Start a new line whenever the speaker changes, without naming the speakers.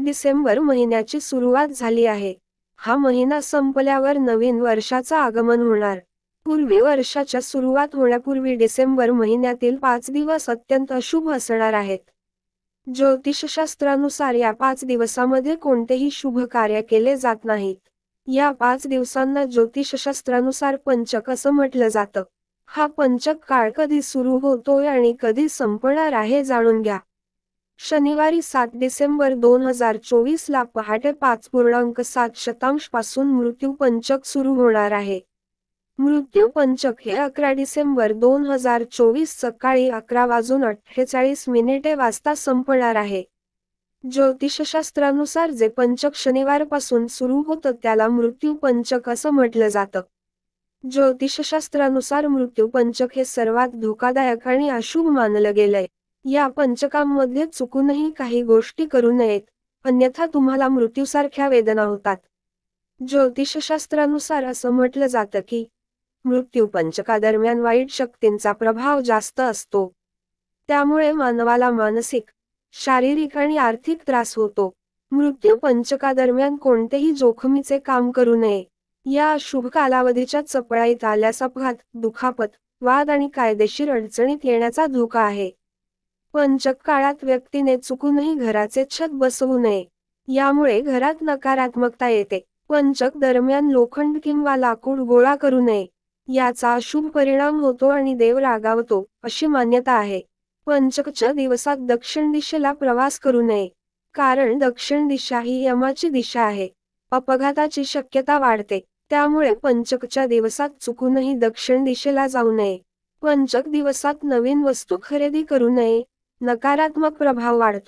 डिसेंबर महिन्याची सुरुवात झाली आहे. हा महिना संपल्यावर नवीन वर्षाचं आगमन होणार. पूर्वी वर्षाच्या सुरुवात होण्यापूर्वी डिसेंबर महिन्यातील 5 दिवस अत्यंत अशुभ असणार आहेत. ज्योतिषशास्त्रानुसार या 5 दिवसामध्ये कोणतेही शुभ कार्य केले जात नाहीत. या 5 दिवसांना ज्योतिषशास्त्रानुसार पंचक असं म्हटलं जातं. हा पंचक काळ कधी सुरू होतोय आणि कधी संपणार आहे जाणून घ्या. शनिवारी 7 डिसेंबर 2024 ला पहाटे 5.7 पासून मृत्यू पंचक सुरू होणार आहे. मृत्यू पंचक हे 11 डिसेंबर 2024 सकाळी 11:48 वाजता संपणार आहे. ज्योतिषशास्त्रानुसार जे पंचक शनिवारपासून सुरू होतं त्याला मृत्यू पंचक असं म्हटलं जातं. ज्योतिषशास्त्रानुसार मृत्यू पंचक हे सर्वात धोकादायक आणि अशुभ मानलं गेलंय. या पंचकांमध्ये चुकूनही काही गोष्टी करू नयेत, अन्यथा तुम्हाला मृत्यूसारख्या वेदना होतात. ज्योतिषशास्त्रानुसार असं म्हटलं जातं की मृत्यू पंचकादरम्यान वाईट शक्तींचा प्रभाव जास्त असतो. त्यामुळे मानवाला मानसिक, शारीरिक आणि आर्थिक त्रास होतो. मृत्यू पंचकादरम्यान कोणतेही जोखमीचे काम करू नये. या शुभ कालावधीच्या चपळाईत आल्यास अपघात, दुखापत, वाद आणि कायदेशीर अडचणीत येण्याचा धोका आहे. पंचक काळात व्यक्तीने चुकूनही घराचे छत बसवू नये. यामुळे घरात नकारात्मकता येते. पंचक दरम्यान लोखंड किंवा लाकूड गोळा करू नये. याचा अशुभ परिणाम होतो आणि देव रागावतो, अशी मान्यता आहे. पंचकच्या दिवसात दक्षिण दिशेला प्रवास करू नये, कारण दक्षिण दिशा ही यमाची दिशा आहे. अपघाताची शक्यता वाढते. त्यामुळे पंचकच्या दिवसात चुकूनही दक्षिण दिशेला जाऊ नये. पंचक दिवसात नवीन वस्तू खरेदी करू नये. नकारात्मक प्रभाव वाढतो.